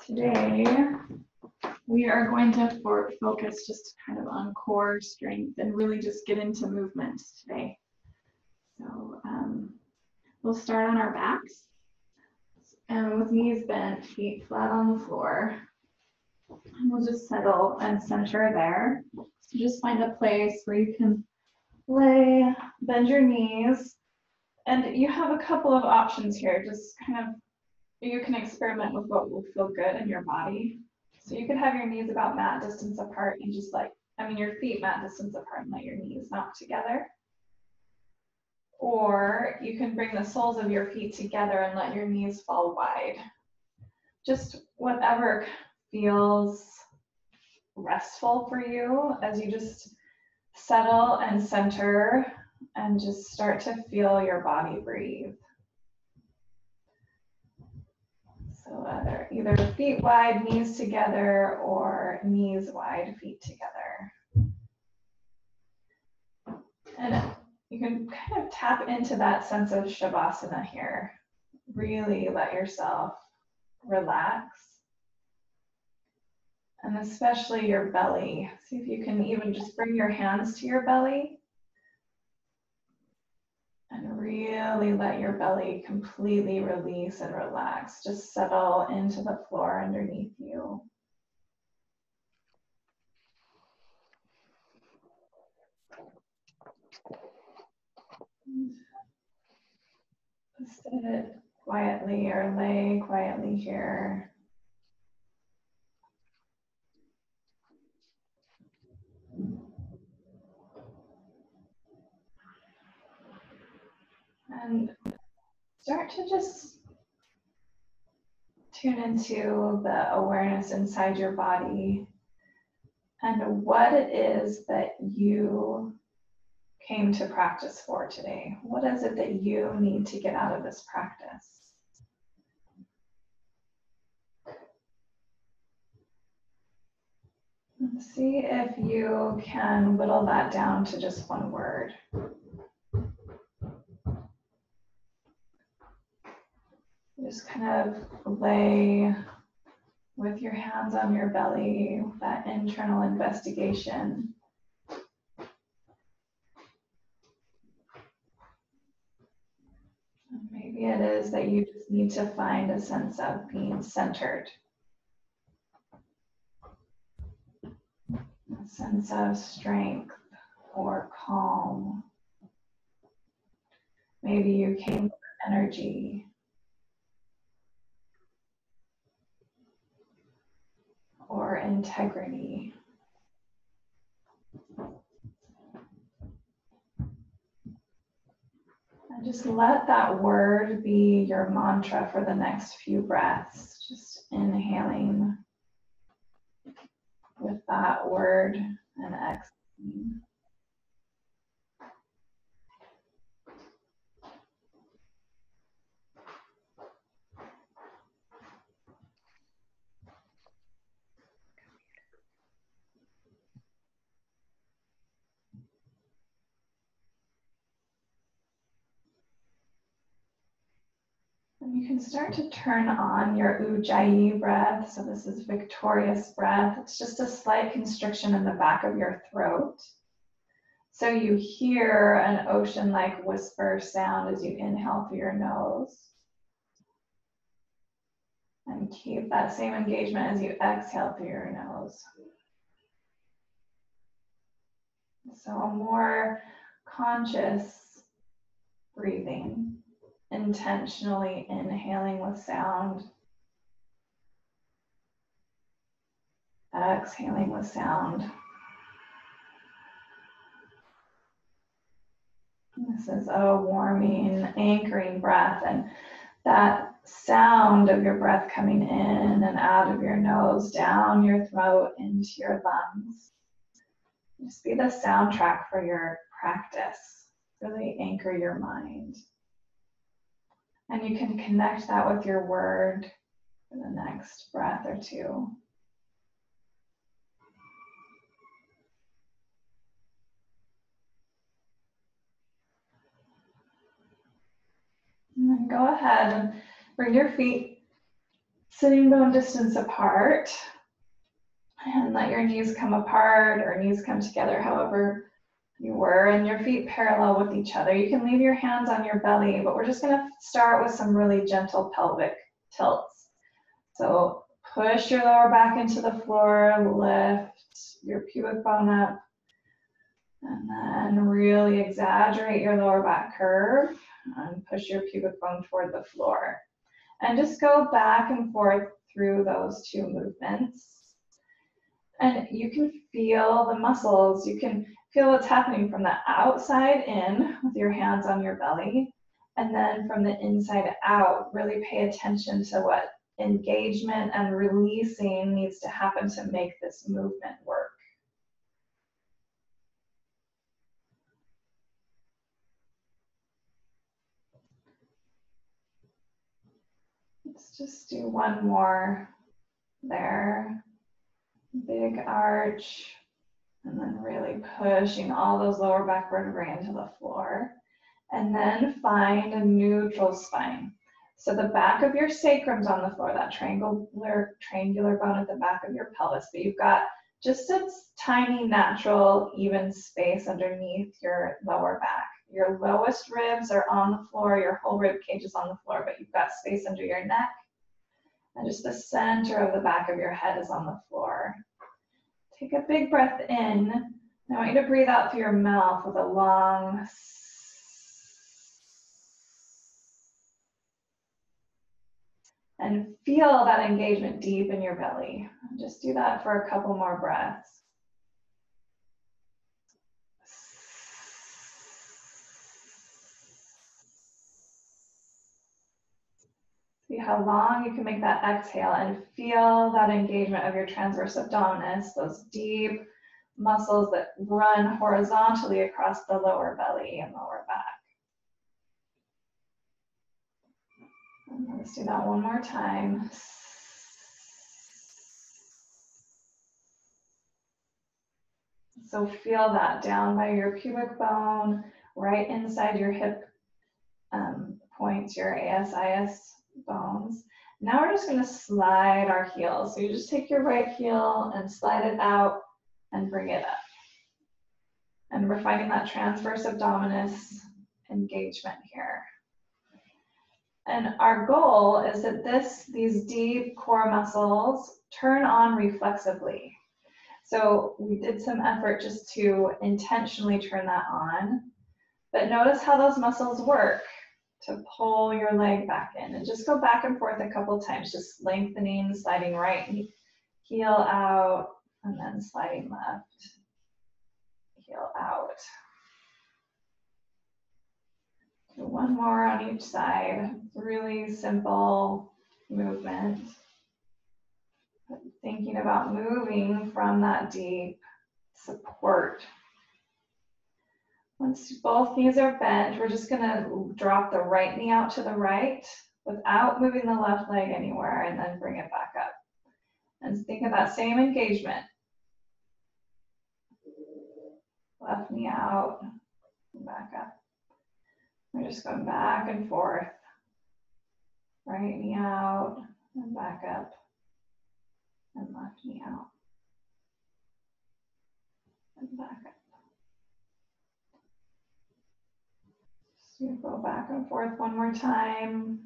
Today, we are going to focus just kind of on core strength and really just get into movement today. So we'll start on our backs and with knees bent, feet flat on the floor. And we'll just settle and center there. So just find a place where you can lay, bend your knees. And you have a couple of options here. Just kind of, you can experiment with what will feel good in your body. So you could have your knees about mat distance apart and just your feet mat distance apart and let your knees knock together. Or you can bring the soles of your feet together and let your knees fall wide. Just whatever feels restful for you as you just settle and center and just start to feel your body breathe. So either feet wide, knees together, or knees wide, feet together. And you can kind of tap into that sense of Shavasana here. Really let yourself relax. And especially your belly. See if you can even just bring your hands to your belly. And really let your belly completely release and relax. Just settle into the floor underneath you. Sit quietly or lay quietly here. And start to just tune into the awareness inside your body and what it is that you came to practice for today. What is it that you need to get out of this practice? And see if you can whittle that down to just one word. Just kind of lay with your hands on your belly, that internal investigation. Maybe it is that you just need to find a sense of being centered. A sense of strength or calm. Maybe you came with energy. Or integrity. And just let that word be your mantra for the next few breaths. Just inhaling with that word and exhaling. And you can start to turn on your Ujjayi breath. So this is victorious breath. It's just a slight constriction in the back of your throat. So you hear an ocean-like whisper sound as you inhale through your nose. And keep that same engagement as you exhale through your nose. So a more conscious breathing, intentionally inhaling with sound, exhaling with sound. This is a warming, anchoring breath, and that sound of your breath coming in and out of your nose, down your throat, into your lungs. Just be the soundtrack for your practice. Really anchor your mind. And you can connect that with your word for the next breath or two. And then go ahead and bring your feet Sitting bone distance apart, and let your knees come apart or knees come together, however you were, and your feet parallel with each other. You can leave your hands on your belly, but we're just going to start with some really gentle pelvic tilts. So push your lower back into the floor, lift your pubic bone up, and then really exaggerate your lower back curve and push your pubic bone toward the floor. And just go back and forth through those two movements. And you can feel the muscles. You can feel what's happening from the outside in with your hands on your belly. And then from the inside out, really pay attention to what engagement and releasing needs to happen to make this movement work. Let's just do one more there. Big arch, and then really pushing all those lower back vertebrae into the floor. And then find a neutral spine. So the back of your sacrum's on the floor, that triangular bone at the back of your pelvis, but you've got just a tiny natural even space underneath your lower back. Your lowest ribs are on the floor, your whole rib cage is on the floor, but you've got space under your neck, and just the center of the back of your head is on the floor. Take a big breath in. I want you to breathe out through your mouth with a long and feel that engagement deep in your belly. Just do that for a couple more breaths. See how long you can make that exhale and feel that engagement of your transverse abdominis, those deep muscles that run horizontally across the lower belly and lower back. And let's do that one more time. So feel that down by your pubic bone, right inside your hip points, your ASIS bones. Now we're just going to slide our heels. So you just take your right heel and slide it out and bring it up. And we're finding that transverse abdominis engagement here. And our goal is that these deep core muscles turn on reflexively. So we did some effort just to intentionally turn that on. But notice how those muscles work to pull your leg back in. And just go back and forth a couple times, just lengthening, sliding right heel out, and then sliding left heel out. Do one more on each side. Really simple movement. Thinking about moving from that deep support. Once both knees are bent, we're just going to drop the right knee out to the right without moving the left leg anywhere, and then bring it back up. And think of that same engagement. Left knee out, and back up. We're just going back and forth. Right knee out, and back up. And left knee out, and back up. So you go back and forth one more time.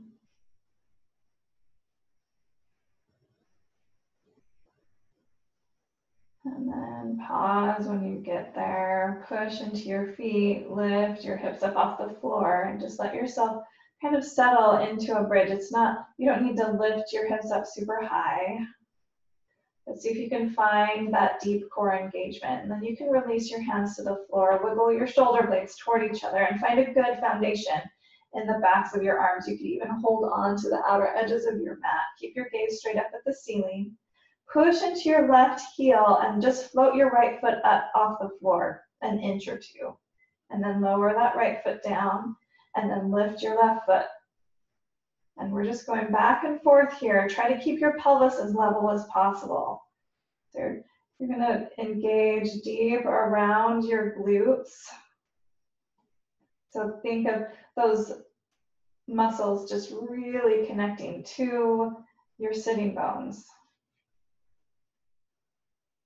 And then pause when you get there. Push into your feet, lift your hips up off the floor, and just let yourself kind of settle into a bridge. It's not, you don't need to lift your hips up super high. But see if you can find that deep core engagement. And then you can release your hands to the floor, wiggle your shoulder blades toward each other, and find a good foundation in the backs of your arms. You can even hold on to the outer edges of your mat. Keep your gaze straight up at the ceiling. Push into your left heel and just float your right foot up off the floor an inch or two. And then lower that right foot down, and then lift your left foot. And we're just going back and forth here. Try to keep your pelvis as level as possible. So you're going to engage deep around your glutes. So think of those muscles just really connecting to your sitting bones.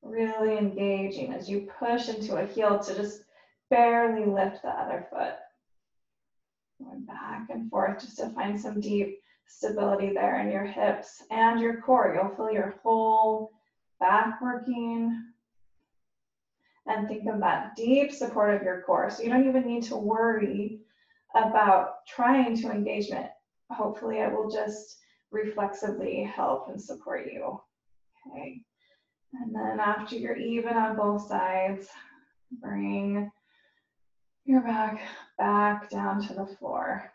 Really engaging as you push into a heel to just barely lift the other foot. Going back and forth just to find some deep stability there in your hips and your core. You'll feel your whole back working. And think of that deep support of your core. So you don't even need to worry about trying to engage it. Hopefully it will just reflexively help and support you. Okay. And then after you're even on both sides, bring your back down to the floor.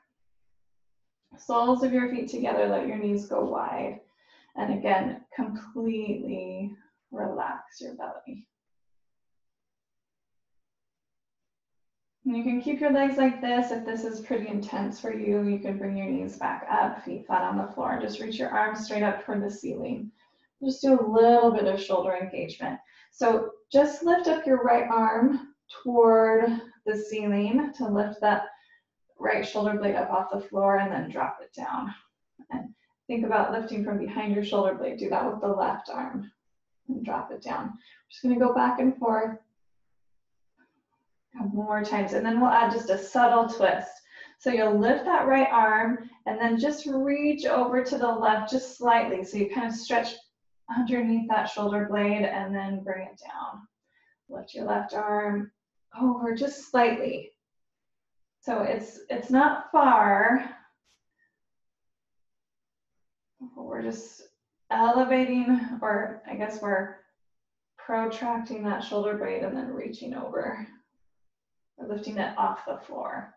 Soles of your feet together, let your knees go wide. And again, completely relax your belly. And you can keep your legs like this. If this is pretty intense for you, you can bring your knees back up, feet flat on the floor. Just reach your arms straight up toward the ceiling. Just do a little bit of shoulder engagement. So just lift up your right arm toward the ceiling to lift that right shoulder blade up off the floor and then drop it down. And think about lifting from behind your shoulder blade. Do that with the left arm and drop it down. Just going to go back and forth a couple more times, and then we'll add just a subtle twist. So you'll lift that right arm and then just reach over to the left just slightly. So you kind of stretch underneath that shoulder blade and then bring it down. Lift your left arm over just slightly. So it's not far. We're just elevating, or I guess we're protracting that shoulder blade and then reaching over. We're lifting it off the floor,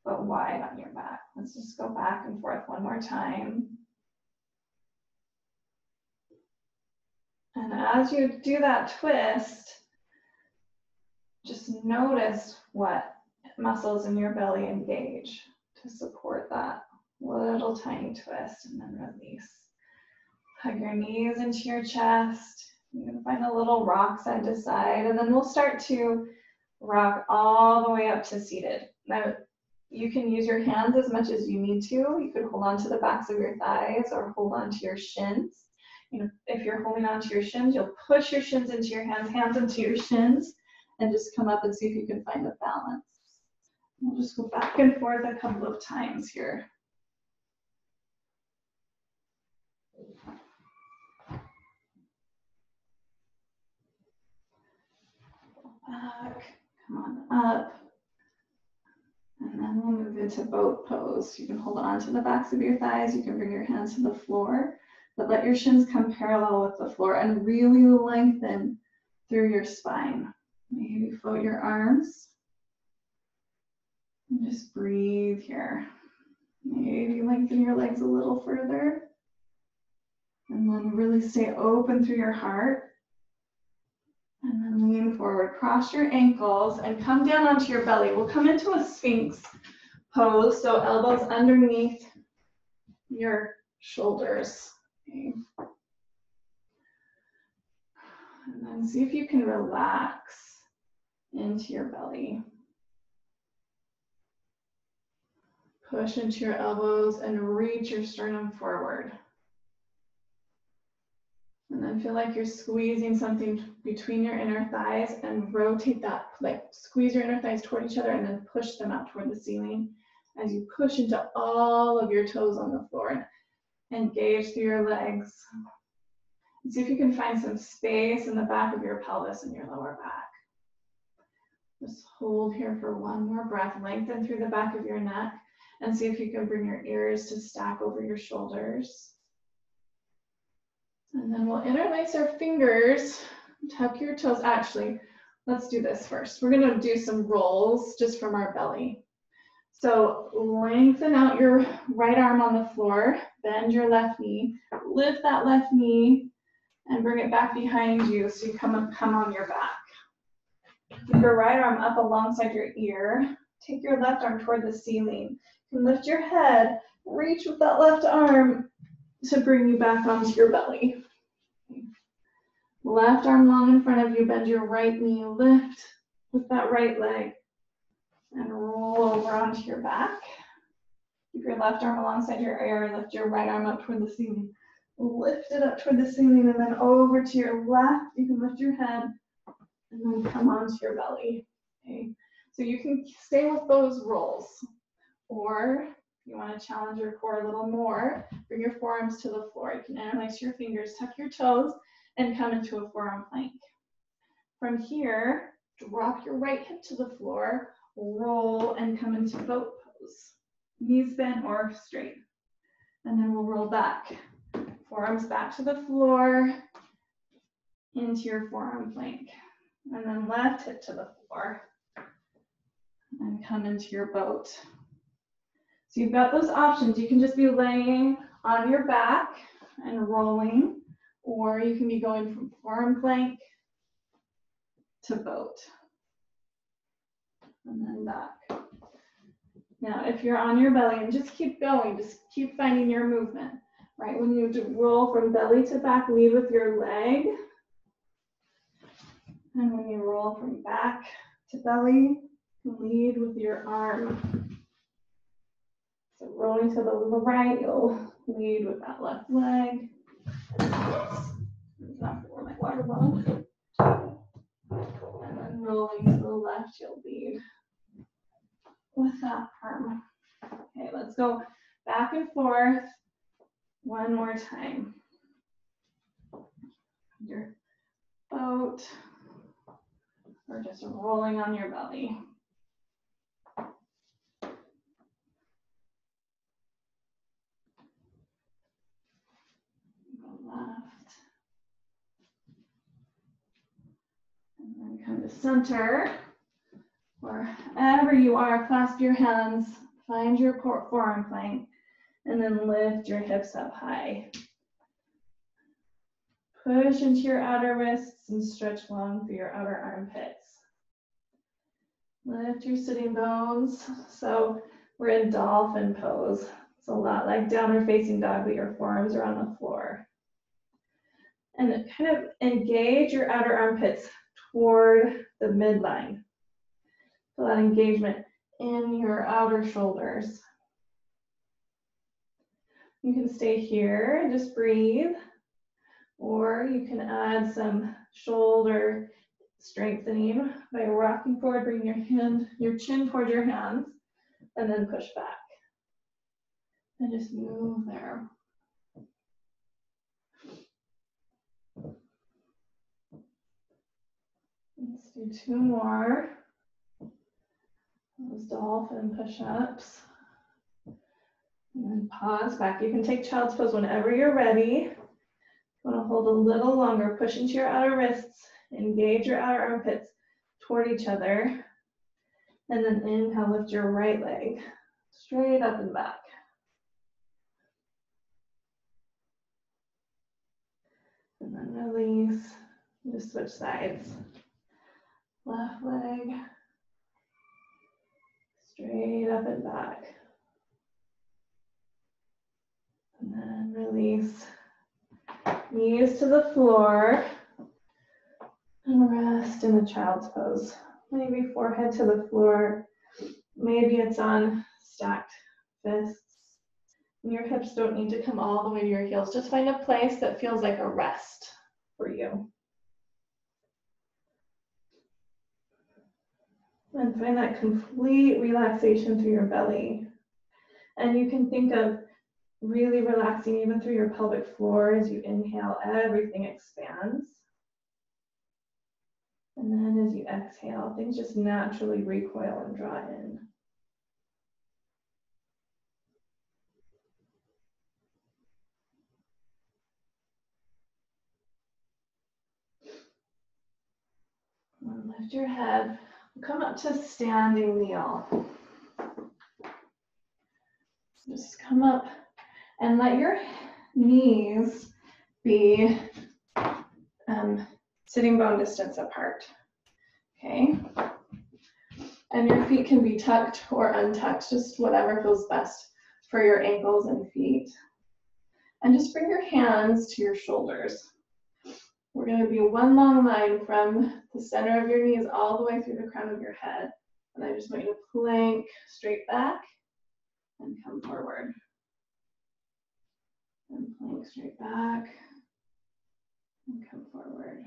but wide on your back. Let's just go back and forth one more time. And as you do that twist, just notice what muscles in your belly engage to support that little tiny twist, and then release. Hug your knees into your chest. You're going to find a little rock side to side, and then we'll start to rock all the way up to seated. Now, you can use your hands as much as you need to. You could hold on to the backs of your thighs or hold on to your shins. You know, if you're holding on to your shins, you'll push your shins into your hands into your shins, and just come up and see if you can find a balance. We'll just go back and forth a couple of times here. Back, come on up. And then we'll move into boat pose. You can hold on to the backs of your thighs. You can bring your hands to the floor, but let your shins come parallel with the floor and really lengthen through your spine. Maybe float your arms. And just breathe here. Maybe lengthen your legs a little further. And then really stay open through your heart. And then lean forward, cross your ankles and come down onto your belly. We'll come into a Sphinx pose, so elbows underneath your shoulders. Okay. And then see if you can relax into your belly. Push into your elbows and reach your sternum forward. And then feel like you're squeezing something between your inner thighs and rotate that, like squeeze your inner thighs toward each other and then push them out toward the ceiling as you push into all of your toes on the floor and engage through your legs. And see if you can find some space in the back of your pelvis and your lower back. Just hold here for one more breath. Lengthen through the back of your neck and see if you can bring your ears to stack over your shoulders. And then we'll interlace our fingers, tuck your toes. Actually, let's do this first. We're going to do some rolls just from our belly. So lengthen out your right arm on the floor, bend your left knee, lift that left knee and bring it back behind you so you come on your back. Keep your right arm up alongside your ear. Take your left arm toward the ceiling. You can lift your head, reach with that left arm to bring you back onto your belly. Left arm long in front of you, bend your right knee, lift with that right leg, and roll over onto your back. Keep your left arm alongside your ear, lift your right arm up toward the ceiling. lift it up toward the ceiling and then over to your left. You can lift your head and then come onto your belly. Okay, so you can stay with those rolls, or if you want to challenge your core a little more, bring your forearms to the floor. You can interlace your fingers, tuck your toes, and come into a forearm plank. From here, drop your right hip to the floor, roll and come into boat pose. Knees bent or straight. And then we'll roll back. Forearms back to the floor, into your forearm plank. And then left hip to the floor. And come into your boat. So you've got those options. You can just be laying on your back and rolling, or you can be going from forearm plank to boat. And then back. Now, if you're on your belly, and just keep going, just keep finding your movement, right? When you roll from belly to back, lead with your leg. And when you roll from back to belly, lead with your arm. So rolling to the right, you'll lead with that left leg. Not for my water bottle. And then rolling to the left, you'll lead with that arm. Okay, let's go back and forth one more time. Your boat, or just rolling on your belly. Go left. And then come to center. Wherever you are, clasp your hands, find your forearm plank, and then lift your hips up high. Push into your outer wrists and stretch long through your outer armpits. Lift your sitting bones. So we're in dolphin pose. It's a lot like downward facing dog, but your forearms are on the floor. And kind of engage your outer armpits toward the midline. So that engagement in your outer shoulders. You can stay here and just breathe, or you can add some shoulder strengthening by rocking forward, bring your chin toward your hands, and then push back. And just move there. Let's do 2 more. Those dolphin push-ups. And then pause back. You can take child's pose whenever you're ready. You want to hold a little longer. Push into your outer wrists. Engage your outer armpits toward each other. And then inhale, lift your right leg straight up and back. And then release. Just switch sides. Left leg straight up and back. And then release. Knees to the floor. And rest in the child's pose. Maybe forehead to the floor. Maybe it's on stacked fists. And your hips don't need to come all the way to your heels. Just find a place that feels like a rest for you. And find that complete relaxation through your belly. And you can think of really relaxing even through your pelvic floor. As you inhale, everything expands. And then as you exhale, things just naturally recoil and draw in. And lift your head. Come up to standing kneel. Just come up and let your knees be sitting bone distance apart. Okay? And your feet can be tucked or untucked, just whatever feels best for your ankles and feet. And just bring your hands to your shoulders. We're going to be one long line from the center of your knees all the way through the crown of your head. And I just want you to plank straight back and come forward. And Plank straight back. And come forward.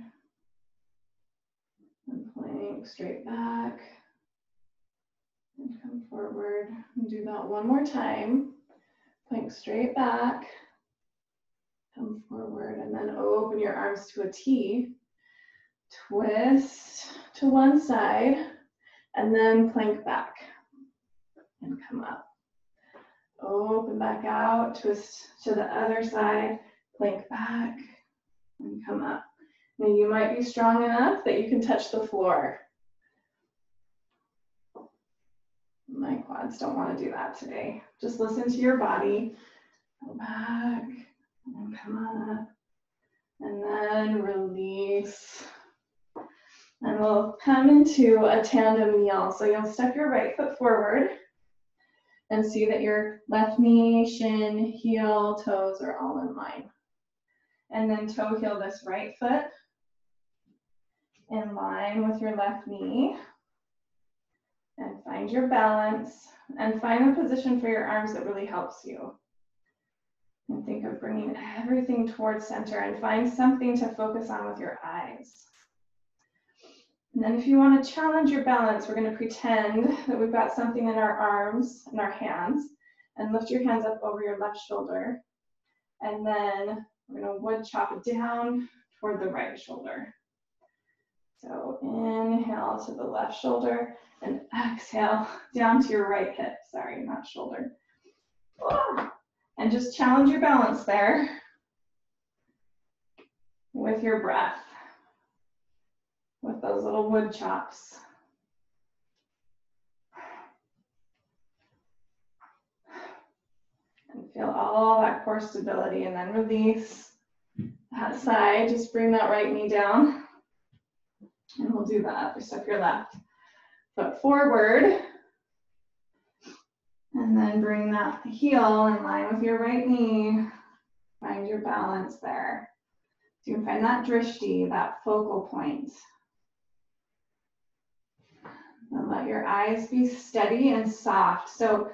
And plank straight back. And come forward. And do that one more time. Plank straight back. Come forward. And then open your arms to a T. Twist to one side. And then plank back. And come up. Open back out. Twist to the other side. Plank back. And come up. Now you might be strong enough that you can touch the floor. My quads don't want to do that today. Just listen to your body. Go back and come up. And then release. And we'll come into a tandem kneel. So you'll step your right foot forward and see that your left knee, shin, heel, toes are all in line. And then toe heel this right foot in line with your left knee. And find your balance and find a position for your arms that really helps you. And think of bringing everything towards center and find something to focus on with your eyes. And then if you want to challenge your balance, we're going to pretend that we've got something in our arms and our hands and lift your hands up over your left shoulder. And then we're going to wood chop it down toward the right shoulder. So inhale to the left shoulder and exhale down to your right hip. Sorry, not shoulder. And just challenge your balance there with your breath, with those little wood chops. And feel all that core stability and then release that side. Just bring that right knee down. And we'll do that. We step your left foot forward. And then bring that heel in line with your right knee. Find your balance there. So you can find that drishti, that focal point. And let your eyes be steady and soft. So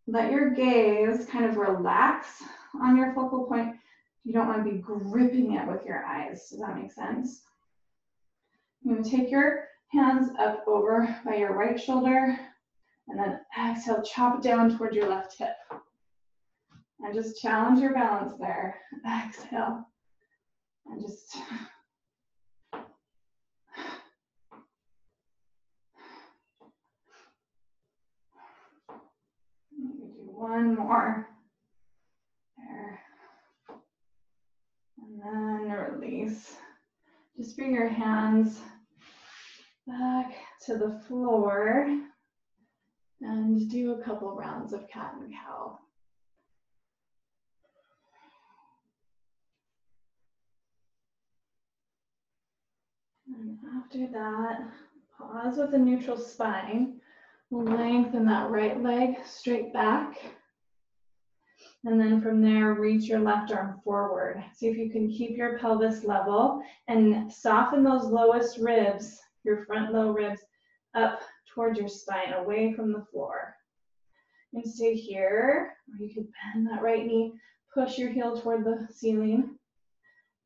let your gaze kind of relax on your focal point. You don't want to be gripping it with your eyes. Does that make sense? You're going to take your hands up over by your right shoulder and then exhale, chop it down toward your left hip. And just challenge your balance there. Exhale. And just maybe do one more. There. And then release. Just bring your hands back to the floor and do a couple rounds of cat and cow. And after that, pause with a neutral spine. Lengthen that right leg straight back. And then from there, reach your left arm forward. See if you can keep your pelvis level and soften those lowest ribs, your front low ribs, up towards your spine, away from the floor. And stay here, or you could bend that right knee, push your heel toward the ceiling.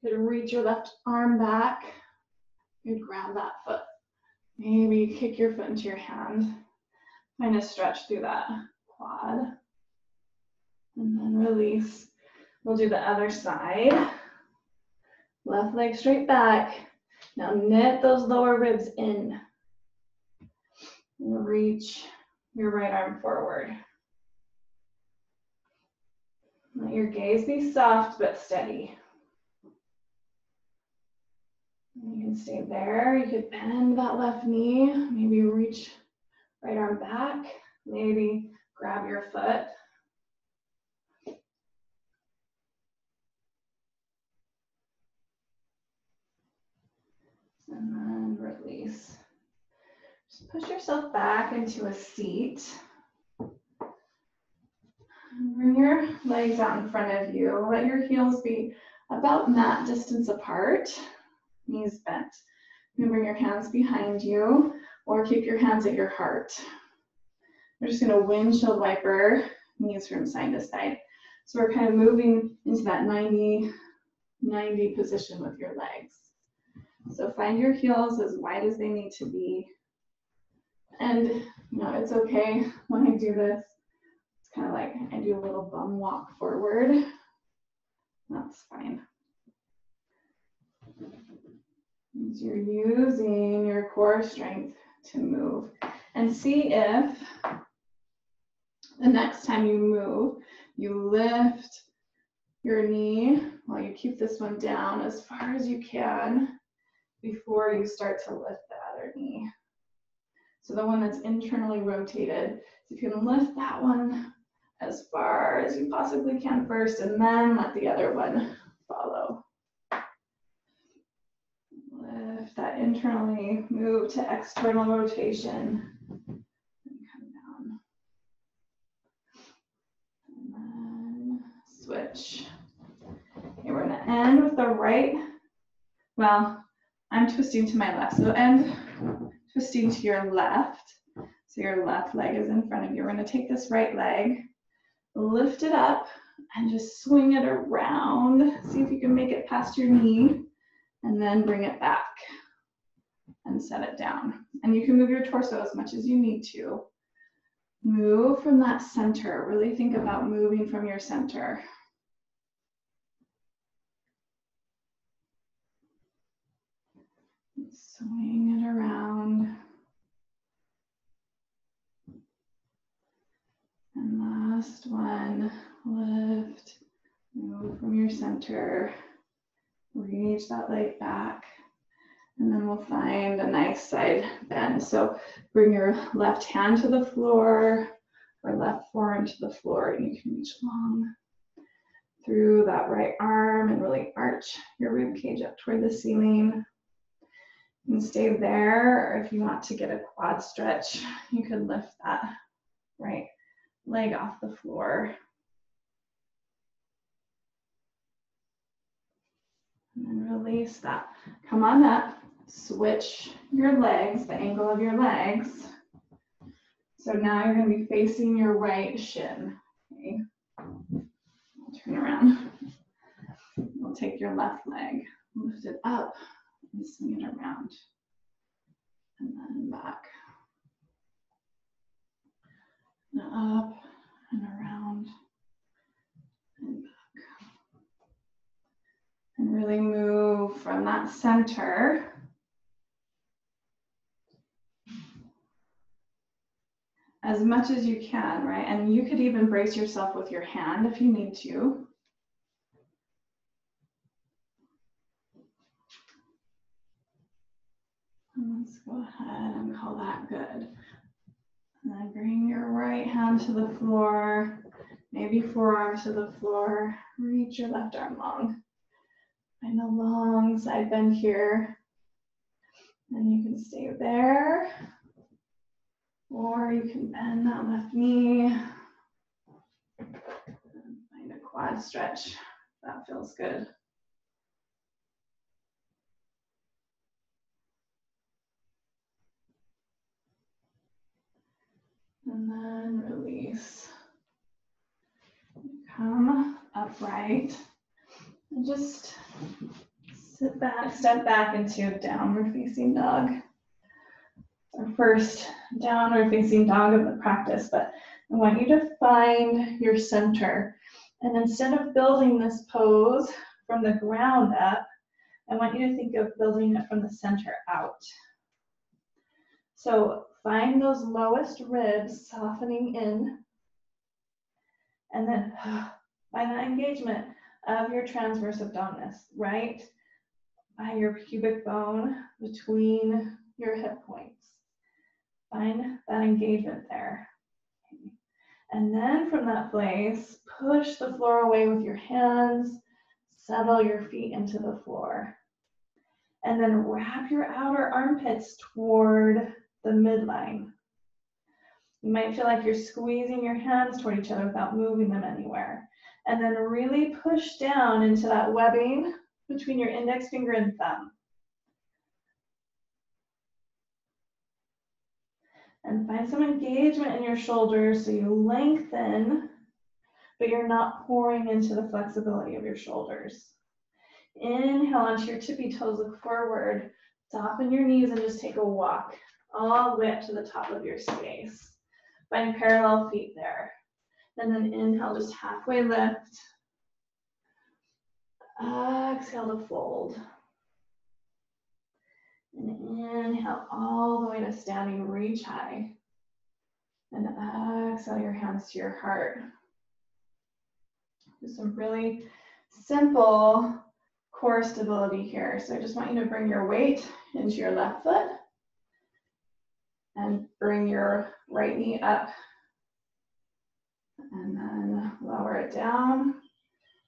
You could reach your left arm back. You'd grab that foot. Maybe kick your foot into your hand. Kind of stretch through that quad. And then release. We'll do the other side. Left leg straight back. Now knit those lower ribs in. And reach your right arm forward. Let your gaze be soft but steady. And you can stay there. You could bend that left knee. Maybe reach right arm back. Maybe grab your foot. And then release. Just push yourself back into a seat. And bring your legs out in front of you. Let your heels be about mat distance apart. Knees bent. You can bring your hands behind you or keep your hands at your heart. We're just going to windshield wiper knees from side to side. So we're kind of moving into that 90 position with your legs. So find your heels as wide as they need to be. And it's okay when I do this. It's kind of like I do a little bum walk forward. That's fine. As you're using your core strength to move. And see if the next time you move, you lift your knee while you keep this one down as far as you can before you start to lift the other knee. So the one that's internally rotated, if you can lift that one as far as you possibly can first, and then let the other one follow. Lift that internally, move to external rotation, and come down. And then switch. Okay, we're gonna end with the right, well, I'm twisting to my left, so end twisting to your left. So your left leg is in front of you. We're gonna take this right leg, lift it up, and just swing it around. See if you can make it past your knee, and then bring it back and set it down. And you can move your torso as much as you need to. Move from that center. Really think about moving from your center. Swing it around. And last one, lift, move from your center, reach that leg back, and then we'll find a nice side bend. So bring your left hand to the floor or left forearm to the floor, and you can reach long through that right arm and really arch your rib cage up toward the ceiling. You can stay there, or if you want to get a quad stretch, you could lift that right leg off the floor. And then release that. Come on up, switch your legs, the angle of your legs. So now you're going to be facing your right shin. Okay. Turn around. We'll take your left leg, lift it up, and swing it around. And then back. And up and around and back. And really move from that center as much as you can, right? And you could even brace yourself with your hand if you need to. And let's go ahead and call that good. And then bring your right hand to the floor, maybe forearm to the floor. Reach your left arm long. Find a long side bend here. And you can stay there, or you can bend that left knee. And find a quad stretch. That feels good. And then release. Come upright and just sit back, step back into downward facing dog. Our first downward facing dog of the practice, but I want you to find your center. And instead of building this pose from the ground up, I want you to think of building it from the center out. So find those lowest ribs softening in, and then find that engagement of your transverse abdominis, right by your pubic bone between your hip points. Find that engagement there. Okay. And then from that place, push the floor away with your hands, settle your feet into the floor. And then wrap your outer armpits toward the midline. You might feel like you're squeezing your hands toward each other without moving them anywhere. And then really push down into that webbing between your index finger and thumb. And find some engagement in your shoulders so you lengthen but you're not pouring into the flexibility of your shoulders. Inhale onto your tippy toes, look forward, soften your knees and just take a walk all the way up to the top of your space. Find parallel feet there. And then inhale, just halfway lift. Exhale to fold. And inhale all the way to standing, reach high. And exhale your hands to your heart. Do some really simple core stability here. So I just want you to bring your weight into your left foot and bring your right knee up. And then lower it down,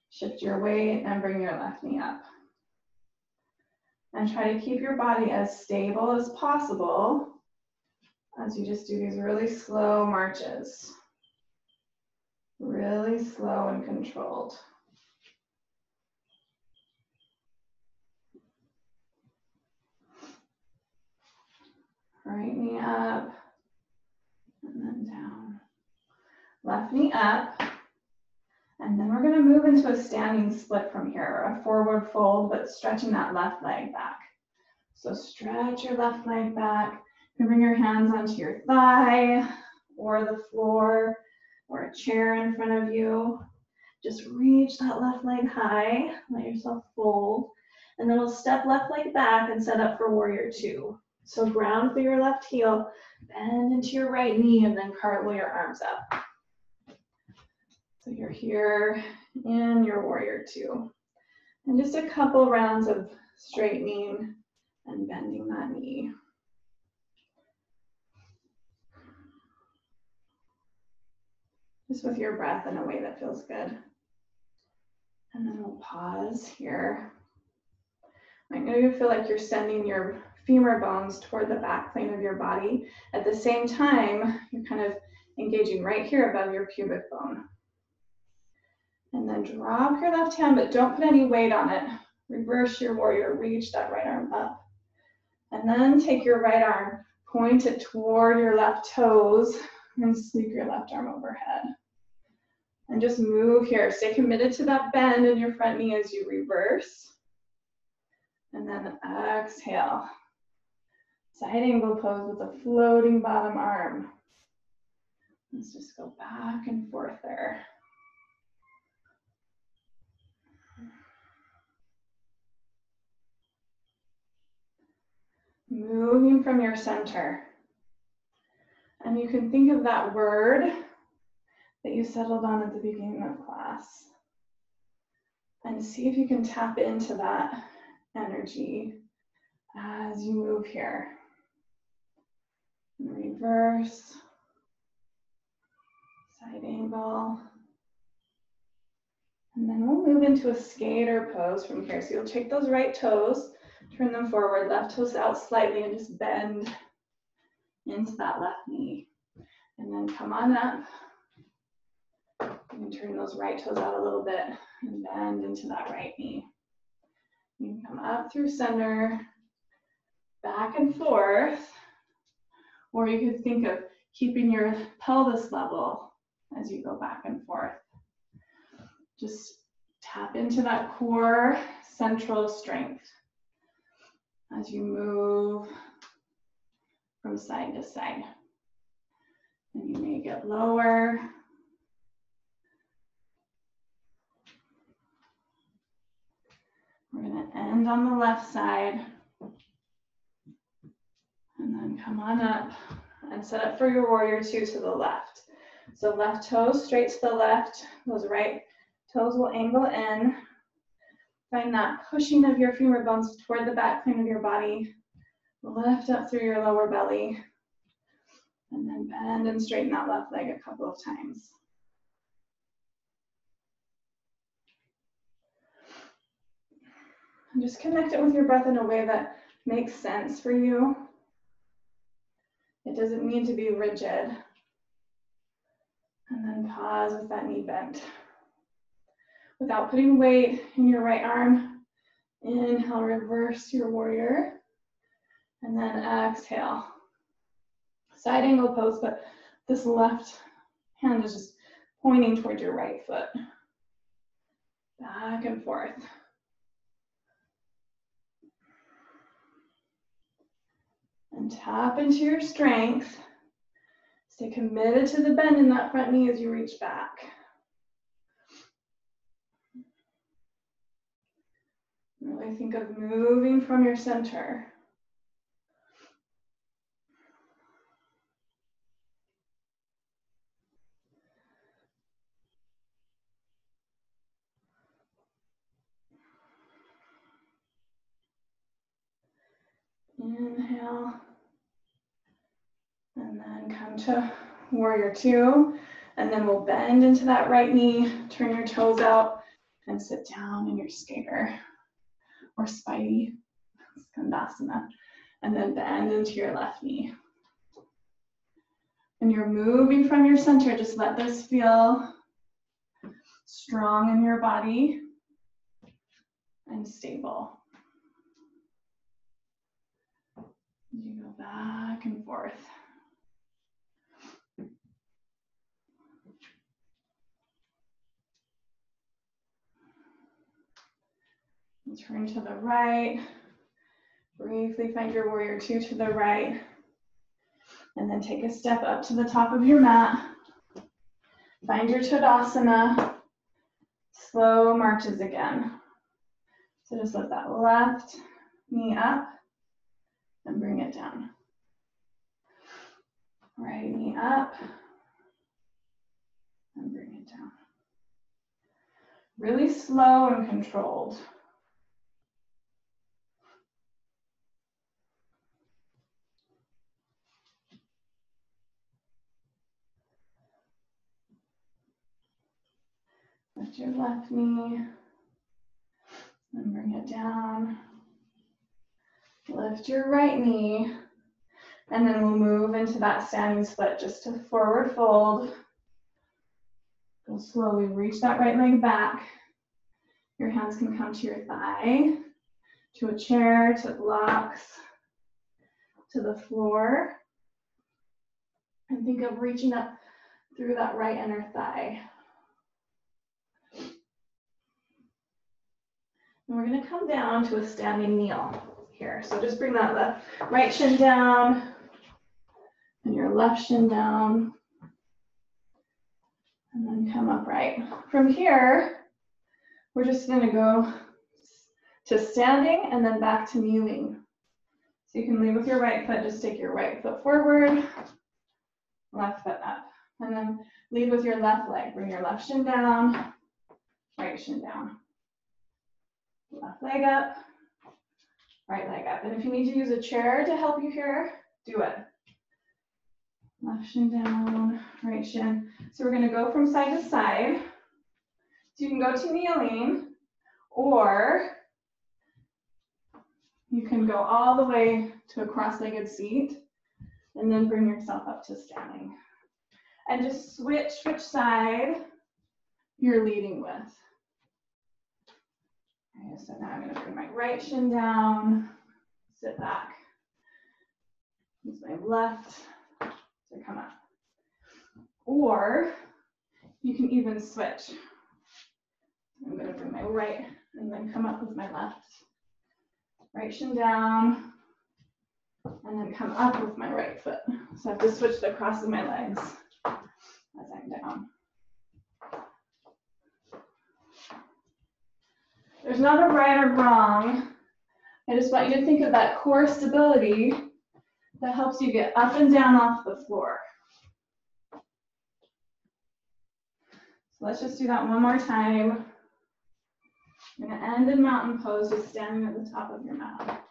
shift your weight and bring your left knee up. And try to keep your body as stable as possible as you just do these really slow marches. Really slow and controlled. Right knee up and then down. Left knee up. And then we're going to move into a standing split from here, a forward fold, but stretching that left leg back. So stretch your left leg back. You can bring your hands onto your thigh or the floor or a chair in front of you. Just reach that left leg high, let yourself fold. And then we'll step left leg back and set up for warrior two. So ground through your left heel, bend into your right knee, and then cartwheel your arms up. So you're here in your warrior two. And just a couple rounds of straightening and bending that knee. Just with your breath in a way that feels good. And then we'll pause here. I know you feel like you're sending your femur bones toward the back plane of your body. At the same time, you're kind of engaging right here above your pubic bone. And then drop your left hand, but don't put any weight on it. Reverse your warrior, reach that right arm up. And then take your right arm, point it toward your left toes, and sweep your left arm overhead. And just move here. Stay committed to that bend in your front knee as you reverse. And then exhale. Side angle pose with a floating bottom arm. Let's just go back and forth there. Moving from your center. And you can think of that word that you settled on at the beginning of class. And see if you can tap into that energy as you move here. Reverse. Side angle. And then we'll move into a skater pose from here. So you'll take those right toes, turn them forward, left toes out slightly, and just bend into that left knee. And then come on up. You can turn those right toes out a little bit and bend into that right knee. You can come up through center, back and forth, or you could think of keeping your pelvis level as you go back and forth. Just tap into that core central strength as you move from side to side. And you may get lower. We're going to end on the left side. And then come on up and set up for your warrior two to the left. So left toes straight to the left. Those right toes will angle in. Find that pushing of your femur bones toward the back plane of your body. Lift up through your lower belly. And then bend and straighten that left leg a couple of times. And just connect it with your breath in a way that makes sense for you. It doesn't need to be rigid. And then pause with that knee bent. Without putting weight in your right arm, inhale, reverse your warrior. And then exhale. Side angle pose, but this left hand is just pointing toward your right foot. Back and forth. And tap into your strength. Stay committed to the bend in that front knee as you reach back. Really think of moving from your center. Inhale. And then come to warrior two. And then we'll bend into that right knee, turn your toes out, and sit down in your skater or spidey, skandasana. And then bend into your left knee. And you're moving from your center. Just let this feel strong in your body and stable. You go back and forth. And turn to the right. Briefly find your warrior two to the right. And then take a step up to the top of your mat. Find your Tadasana. Slow marches again. So just let that left knee up and bring it down. Right knee up and bring it down. Really slow and controlled. Lift your left knee and bring it down. Lift your right knee, and then we'll move into that standing split just to forward fold. Go slowly, reach that right leg back. Your hands can come to your thigh, to a chair, to blocks, to the floor. And think of reaching up through that right inner thigh. And we're gonna come down to a standing kneel here. So just bring that right shin down and your left shin down. And then come upright. From here, we're just gonna go to standing and then back to kneeling. So you can lead with your right foot, just take your right foot forward, left foot up. And then lead with your left leg. Bring your left shin down, right shin down. Left leg up, right leg up. And if you need to use a chair to help you here, do it. Left shin down, right shin. So we're gonna go from side to side. So you can go to kneeling, or you can go all the way to a cross-legged seat and then bring yourself up to standing. And just switch which side you're leading with. Okay, so now I'm going to bring my right shin down, sit back. Use my left to come up. Or you can even switch. I'm going to bring my right and then come up with my left. Right shin down, and then come up with my right foot. So I have to switch the cross of my legs as I'm down. There's not a right or wrong. I just want you to think of that core stability that helps you get up and down off the floor. So let's just do that one more time. You're going to end in mountain pose, just standing at the top of your mat.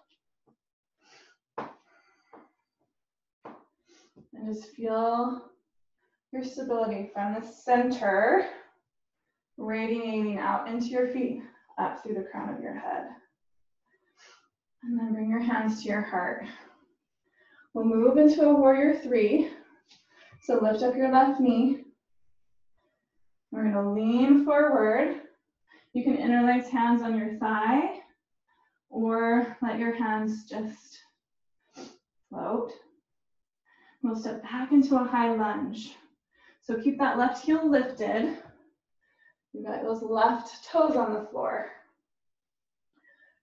And just feel your stability from the center, radiating out into your feet, up through the crown of your head. And then bring your hands to your heart. We'll move into a warrior three. So lift up your left knee. We're going to lean forward. You can interlace hands on your thigh, or let your hands just float. We'll step back into a high lunge. So keep that left heel lifted. You've got those left toes on the floor.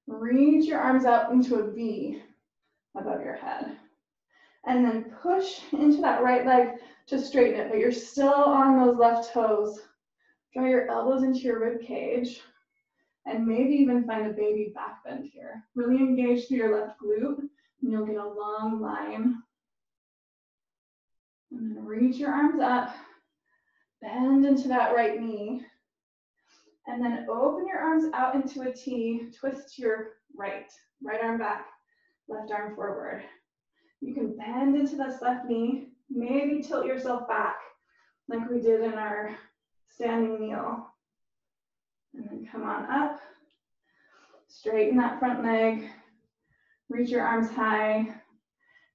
Reach your arms out into a V above your head. And then push into that right leg to straighten it, but you're still on those left toes. Draw your elbows into your rib cage, and maybe even find a baby back bend here. Really engage through your left glute, and you'll get a long line. And then reach your arms up, bend into that right knee, and then open your arms out into a T, twist to your right arm back, left arm forward. You can bend into this left knee, maybe tilt yourself back like we did in our standing kneel. And then come on up, straighten that front leg, reach your arms high,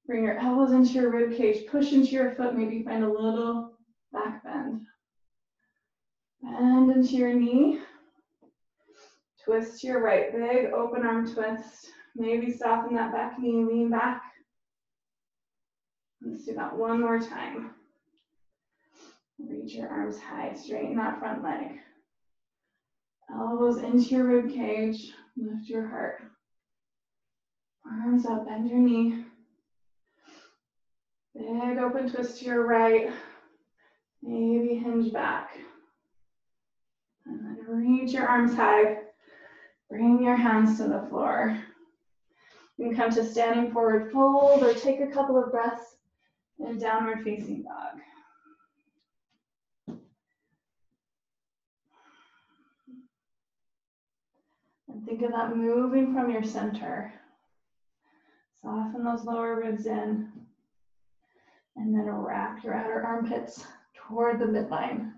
bring your elbows into your rib cage, push into your foot, maybe find a little back bend. Bend into your knee, twist to your right, big open arm twist. Maybe soften that back knee, lean back. Let's do that one more time. Reach your arms high, straighten that front leg. Elbows into your rib cage, lift your heart. Arms up, bend your knee. Big open twist to your right. Maybe hinge back. And then reach your arms high. Bring your hands to the floor. You can come to standing forward fold or take a couple of breaths in downward facing dog. And think of that moving from your center. Soften those lower ribs in. And then wrap your outer armpits toward the midline.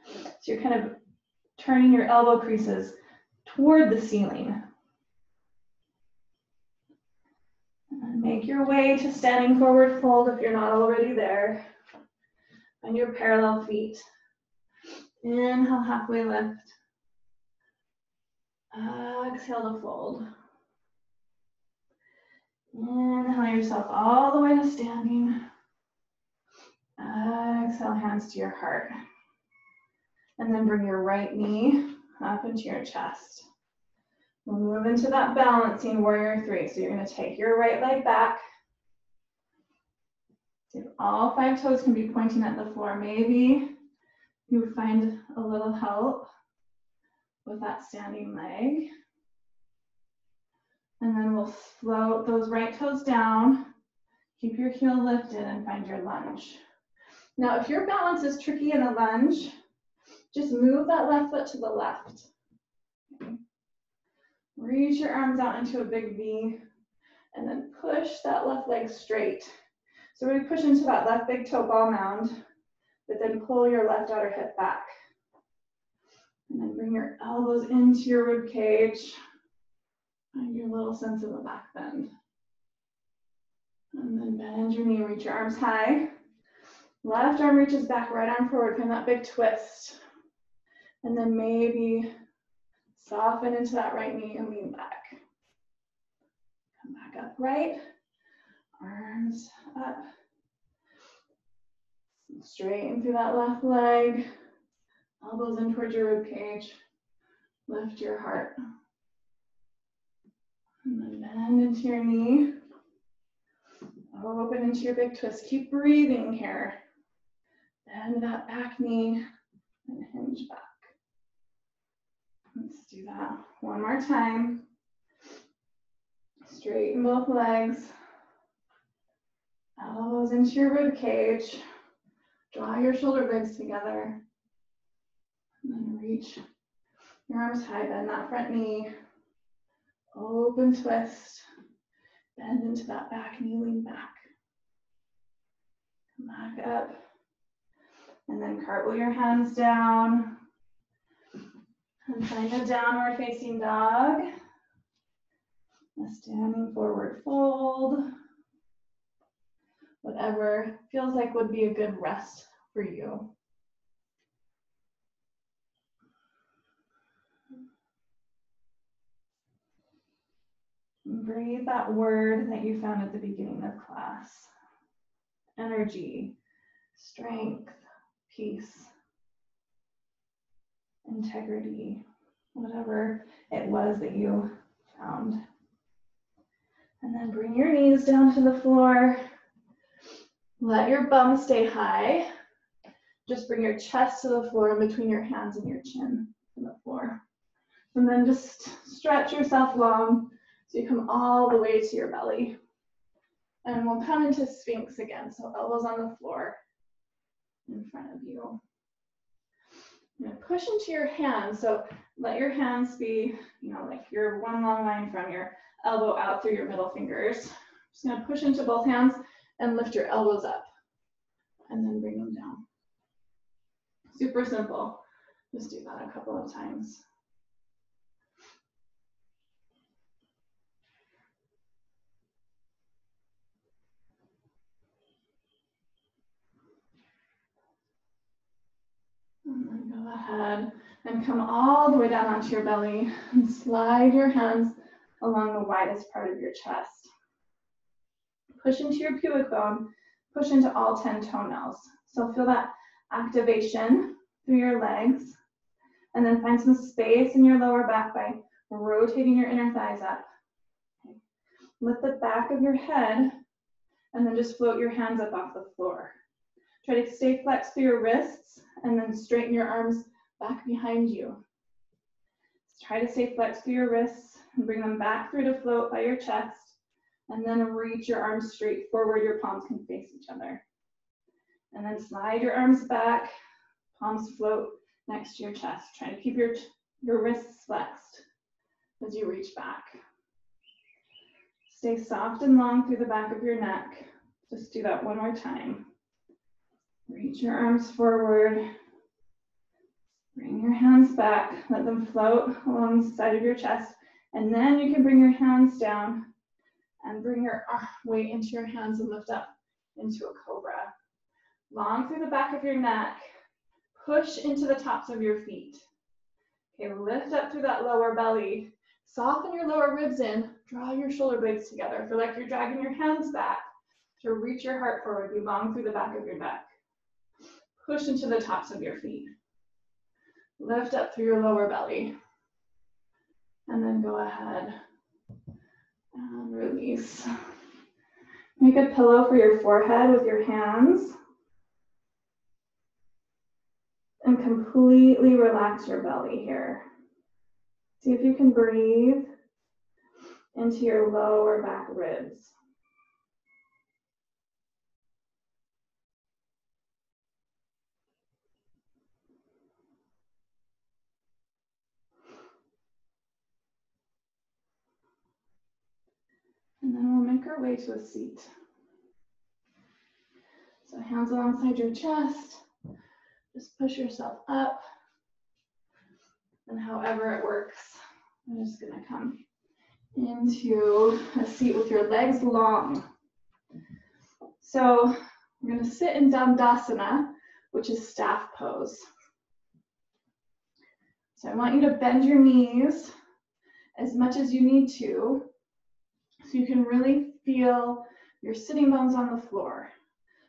So you're kind of turning your elbow creases toward the ceiling. And make your way to standing forward fold if you're not already there. On your parallel feet. Inhale, halfway lift. Exhale to fold. Inhale yourself all the way to standing. Exhale, hands to your heart. And then bring your right knee up into your chest. We'll move into that balancing warrior three. So you're going to take your right leg back. See if all 5 toes can be pointing at the floor. Maybe you find a little help with that standing leg. And then we'll float those right toes down. Keep your heel lifted and find your lunge. Now, if your balance is tricky in a lunge, just move that left foot to the left. Okay. Reach your arms out into a big V, and then push that left leg straight. So we push into that left big toe ball mound, but then pull your left outer hip back. And then bring your elbows into your rib cage. Find your little sense of a back bend. And then bend your knee, reach your arms high. Left arm reaches back, right arm forward, find that big twist. And then maybe soften into that right knee and lean back. Come back upright, arms up. Straighten through that left leg. Elbows in towards your rib cage. Lift your heart. And then bend into your knee. Open into your big twist. Keep breathing here. Bend that back knee and hinge back. Let's do that one more time. Straighten both legs. Elbows into your rib cage. Draw your shoulder blades together. And then reach your arms high, bend that front knee. Open twist. Bend into that back knee, lean back. Come back up. And then cartwheel your hands down. And find a downward facing dog. A standing forward fold. Whatever feels like would be a good rest for you. Breathe that word that you found at the beginning of class. Energy, strength, peace, integrity, whatever it was that you found. And then bring your knees down to the floor. Let your bum stay high. Just bring your chest to the floor in between your hands and your chin to the floor. And then just stretch yourself long so you come all the way to your belly. And we'll come into Sphinx again. So elbows on the floor in front of you. You're gonna push into your hands. So let your hands be, like your one long line from your elbow out through your middle fingers. Just gonna push into both hands and lift your elbows up. And then bring them down. Super simple. Just do that a couple of times. And then go ahead and come all the way down onto your belly and slide your hands along the widest part of your chest. Push into your pubic bone, push into all 10 toenails. So feel that activation through your legs, and then find some space in your lower back by rotating your inner thighs up. Okay. Lift the back of your head, and then just float your hands up off the floor. Try to stay flexed through your wrists, and then straighten your arms back behind you. Try to stay flexed through your wrists, and bring them back through to float by your chest, and then reach your arms straight forward. Your palms can face each other. And then slide your arms back, palms float next to your chest. Try to keep your wrists flexed as you reach back. Stay soft and long through the back of your neck. Just do that one more time. Reach your arms forward. Bring your hands back. Let them float along the side of your chest. And then you can bring your hands down and bring your weight into your hands and lift up into a cobra. Long through the back of your neck. Push into the tops of your feet. Okay, lift up through that lower belly. Soften your lower ribs in. Draw your shoulder blades together. Feel like you're dragging your hands back to reach your heart forward. Be long through the back of your neck. Push into the tops of your feet. Lift up through your lower belly. And then go ahead and release. Make a pillow for your forehead with your hands. And completely relax your belly here. See if you can breathe into your lower back ribs. And then we'll make our way to a seat. So hands alongside your chest. Just push yourself up. And however it works, I'm just gonna come into a seat with your legs long. So we're gonna sit in Dandasana, which is staff pose. So I want you to bend your knees as much as you need to, so you can really feel your sitting bones on the floor.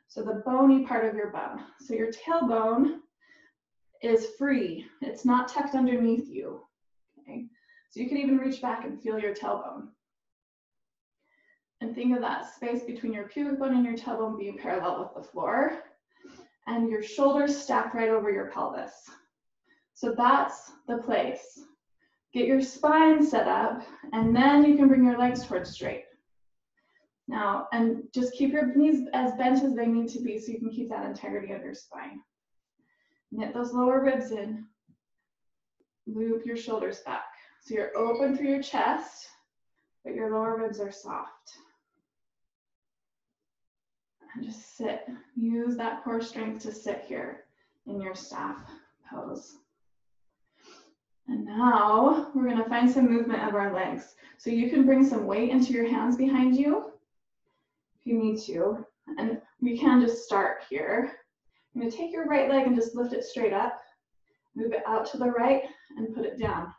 So the bony part of your bum. So your tailbone is free. It's not tucked underneath you. Okay? So you can even reach back and feel your tailbone. And think of that space between your pubic bone and your tailbone being parallel with the floor. And your shoulders stacked right over your pelvis. So that's the place. Get your spine set up, and then you can bring your legs towards straight. Now, and just keep your knees as bent as they need to be so you can keep that integrity of your spine. Knit those lower ribs in. Loop your shoulders back. So you're open through your chest, but your lower ribs are soft. And just sit. Use that core strength to sit here in your staff pose. And now we're going to find some movement of our legs. So you can bring some weight into your hands behind you if you need to. And we can just start here. I'm going to take your right leg and just lift it straight up. Move it out to the right and put it down.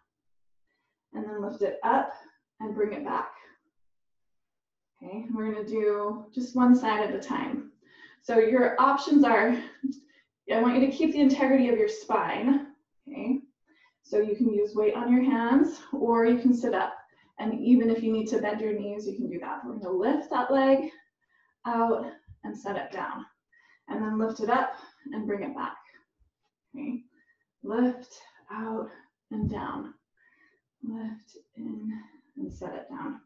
And then lift it up and bring it back. Okay, and we're going to do just one side at a time. So your options are I want you to keep the integrity of your spine, okay? So you can use weight on your hands, or you can sit up. And even if you need to bend your knees, you can do that. We're gonna lift that leg out and set it down. And then lift it up and bring it back, okay? Lift, out, and down. Lift, in, and set it down.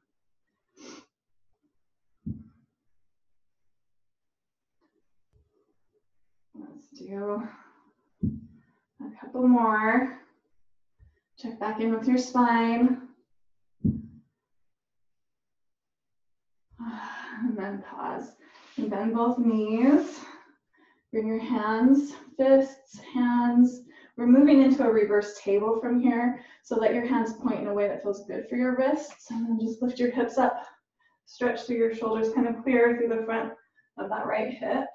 Let's do a couple more. Check back in with your spine. And then pause. And bend both knees. Bring your hands, fists, hands. We're moving into a reverse table from here. So let your hands point in a way that feels good for your wrists. And then just lift your hips up. Stretch through your shoulders, kind of clear through the front of that right hip.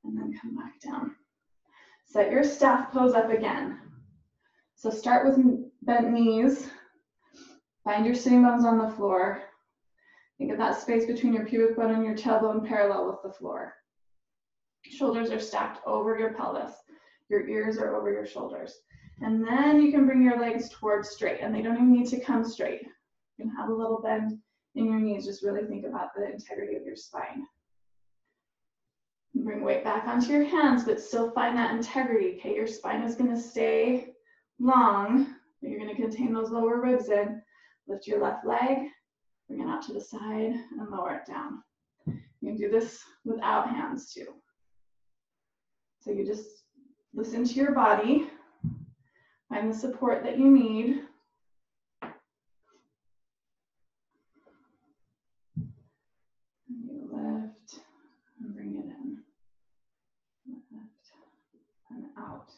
And then come back down. Set your staff pose up again. So start with bent knees. Find your sitting bones on the floor. Think of that space between your pubic bone and your tailbone parallel with the floor. Shoulders are stacked over your pelvis. Your ears are over your shoulders. And then you can bring your legs towards straight, and they don't even need to come straight. You can have a little bend in your knees. Just really think about the integrity of your spine. Bring weight back onto your hands, but still find that integrity, okay? Your spine is gonna stay long, but you're gonna contain those lower ribs in. Lift your left leg, bring it out to the side, and lower it down. You can do this without hands too. So you just listen to your body, find the support that you need. And you lift and bring it in. Lift and out.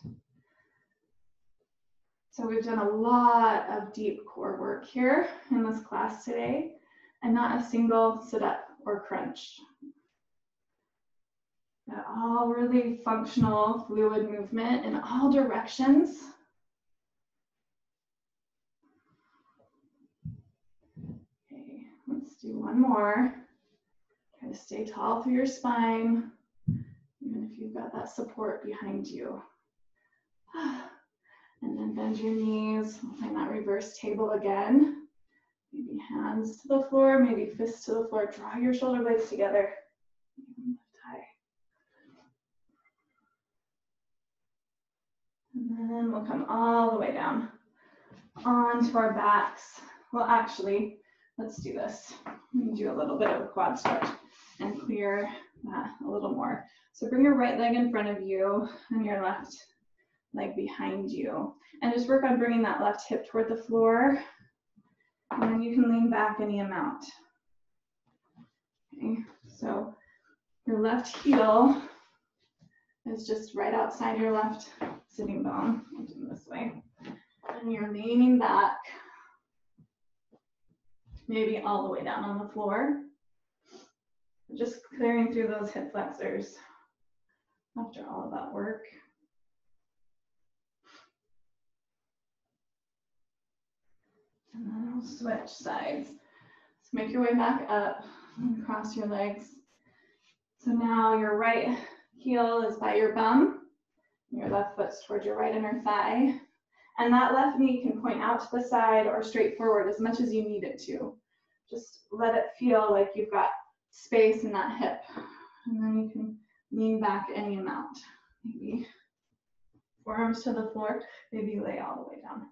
So we've done a lot of deep core work here in this class today, and not a single sit up or crunch. But all really functional, fluid movement in all directions. Okay, let's do one more. Try to stay tall through your spine, even if you've got that support behind you. And then bend your knees, find that reverse table again. Maybe hands to the floor, maybe fists to the floor. Draw your shoulder blades together. Lift high. And then we'll come all the way down onto our backs. Well, actually, let's do this. Let me do a little bit of a quad stretch and clear that a little more. So bring your right leg in front of you and your left leg behind you. And just work on bringing that left hip toward the floor. And then you can lean back any amount. Okay, so your left heel is just right outside your left sitting bone. I'll do this way. And you're leaning back, maybe all the way down on the floor. Just clearing through those hip flexors after all of that work. And then we'll switch sides. So make your way back up and cross your legs. So now your right heel is by your bum. Your left foot's towards your right inner thigh. And that left knee can point out to the side or straight forward as much as you need it to. Just let it feel like you've got space in that hip. And then you can lean back any amount. Maybe forearms to the floor, maybe lay all the way down.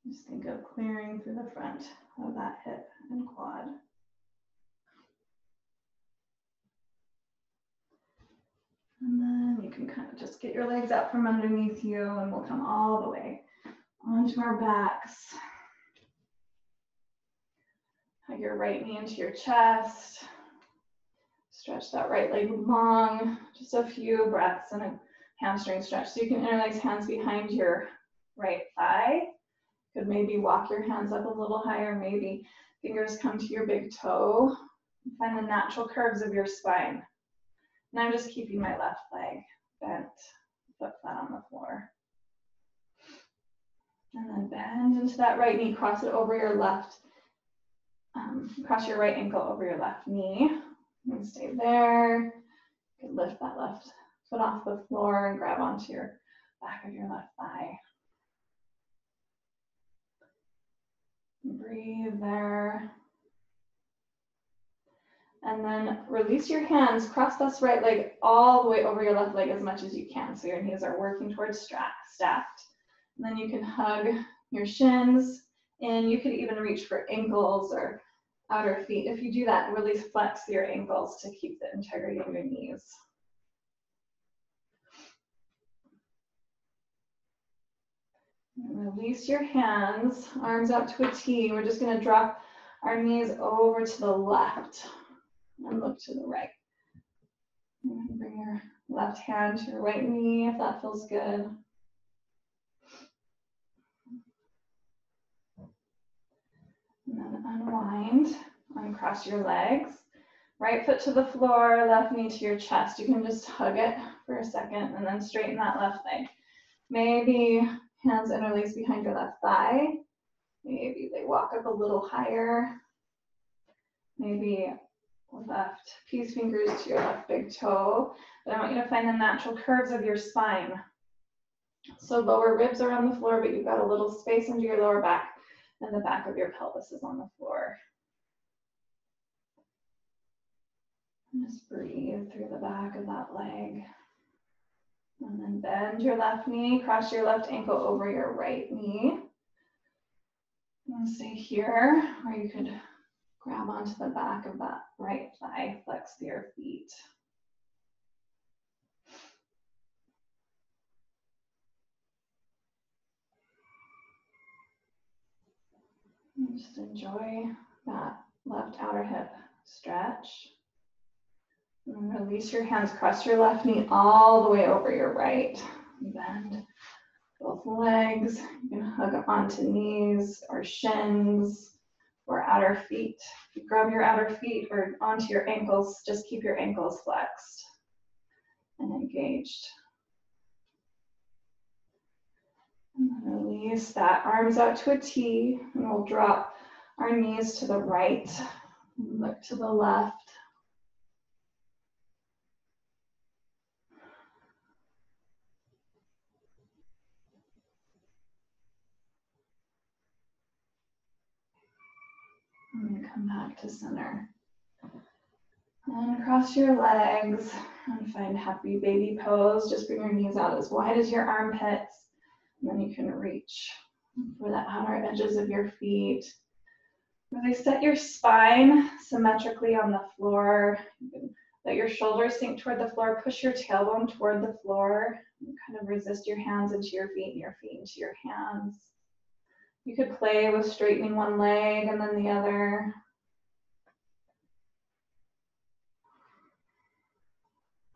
Just think of clearing through the front of that hip and quad. And then you can kind of just get your legs out from underneath you, and we'll come all the way onto our backs. Hug your right knee into your chest. Stretch that right leg long. Just a few breaths and a hamstring stretch. So you can interlace hands behind your right thigh. Could maybe walk your hands up a little higher, maybe fingers come to your big toe. Find the natural curves of your spine. And I'm just keeping my left leg bent, foot flat on the floor. And then bend into that right knee, cross it over your left, cross your right ankle over your left knee. And stay there. You can lift that left foot off the floor and grab onto your back of your left thigh. Breathe there. And then release your hands, cross this right leg all the way over your left leg as much as you can. So your knees are working towards stacked. And then you can hug your shins in. You could even reach for ankles or outer feet. If you do that, really flex your ankles to keep the integrity of your knees. And release your hands, arms out to a T. We're just going to drop our knees over to the left and look to the right. And bring your left hand to your right knee if that feels good. And then unwind, uncross your legs. Right foot to the floor, left knee to your chest. You can just hug it for a second and then straighten that left leg. Maybe hands interlace behind your left thigh. Maybe they walk up a little higher. Maybe left peace fingers to your left big toe. But I want you to find the natural curves of your spine. So lower ribs are on the floor, but you've got a little space under your lower back, and the back of your pelvis is on the floor. And just breathe through the back of that leg. And then bend your left knee, cross your left ankle over your right knee. And stay here, or you could grab onto the back of that right thigh, flex your feet. And just enjoy that left outer hip stretch. And release your hands, cross your left knee all the way over your right. Bend both legs. You can hug onto knees or shins or outer feet. If you grab your outer feet or onto your ankles, just keep your ankles flexed and engaged. And then release that, arms out to a T, and we'll drop our knees to the right, look to the left. And come back to center. And cross your legs and find happy baby pose. Just bring your knees out as wide as your armpits. And then you can reach for the outer edges of your feet. Really set your spine symmetrically on the floor. You can let your shoulders sink toward the floor. Push your tailbone toward the floor. And kind of resist your hands into your feet and your feet into your hands. You could play with straightening one leg and then the other.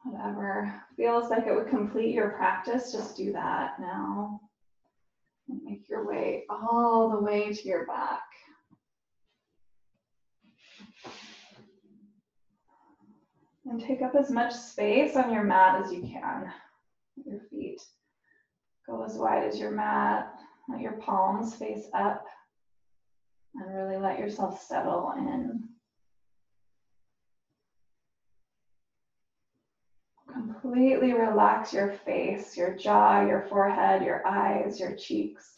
Whatever feels like it would complete your practice, just do that now. And make your way all the way to your back. And take up as much space on your mat as you can. Your feet go as wide as your mat. Let your palms face up. And really let yourself settle in. Completely relax your face, your jaw, your forehead, your eyes, your cheeks,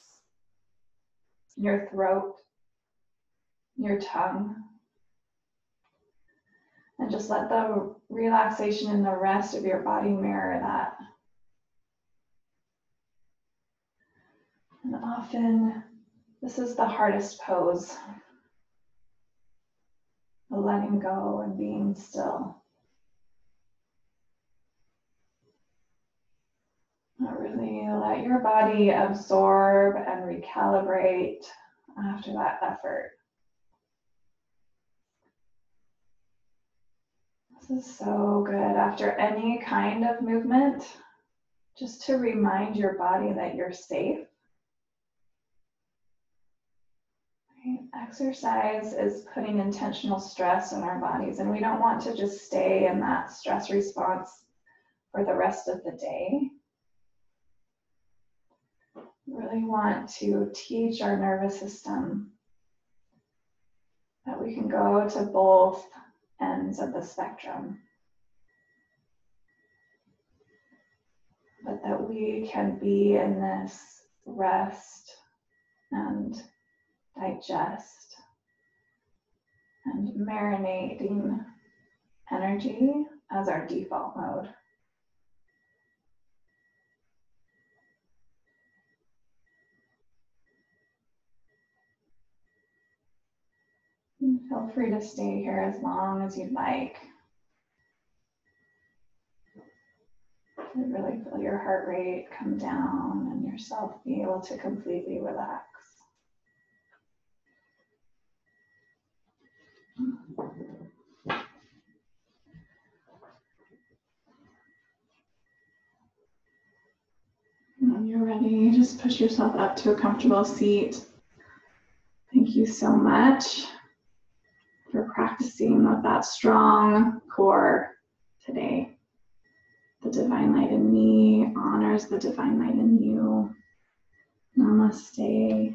your throat, your tongue. And just let the relaxation in the rest of your body mirror that. And often, this is the hardest pose. The letting go and being still. Really let your body absorb and recalibrate after that effort. This is so good after any kind of movement, just to remind your body that you're safe. Right? Exercise is putting intentional stress on our bodies, and we don't want to just stay in that stress response for the rest of the day. We really want to teach our nervous system that we can go to both ends of the spectrum, but that we can be in this rest and digest and marinating energy as our default mode. And feel free to stay here as long as you'd like. To really feel your heart rate come down and yourself be able to completely relax. When you're ready, just push yourself up to a comfortable seat. Thank you so much for practicing with that strong core today. The divine light in me honors the divine light in you. Namaste.